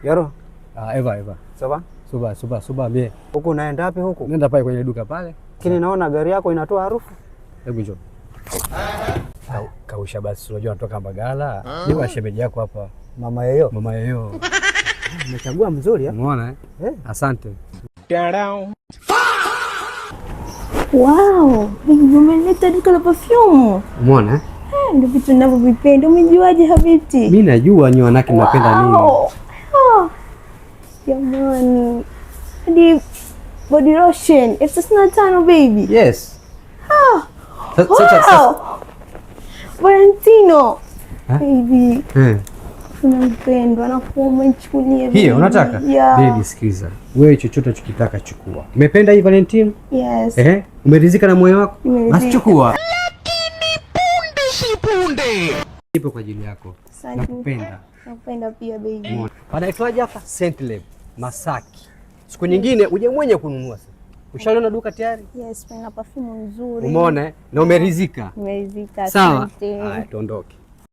Yaro. Eva. Sawa? Suba bien. Huko unaenda wapi huko? Nenda pale kwenye duka pale. Lakini naona gari yako inatoa harufu. Hebu njoo. Kausha basi, unajua natoka Mbagala. Ni shemeji yako hapa. Mama Yoyo. Mama Yoyo. Umechagua mzuri Umeona Asante. Wow, umeleta duka la perfume. Umeona ndio vitu ninavyovipenda. Umejuaje habibti? Mimi najua nyinyi wanawake mnapenda nini. Jamani. Hadi body lotion. $35 baby. Yes. Valentino. Baby. Unampendwa na kuomba nichukulie. Hiyo unataka? Baby sikiza. Wewe chochote ukitaka chukua. Umependa hii Valentino? Yes. Umeridhika na moyo wako? Basi chukua. Lakini punde si punde. Ipo kwa ajili yako. Nakupenda. Nakupenda pia baby. Panaitwaje hapa? Saint Lab, Masaki. Siku nyingine uje mwenye kununua. Ushaliona duka tayari? Yes, pana perfume nzuri. Umeona na umeridhika? Nimeridhika. Sawa. Haya tuondoke.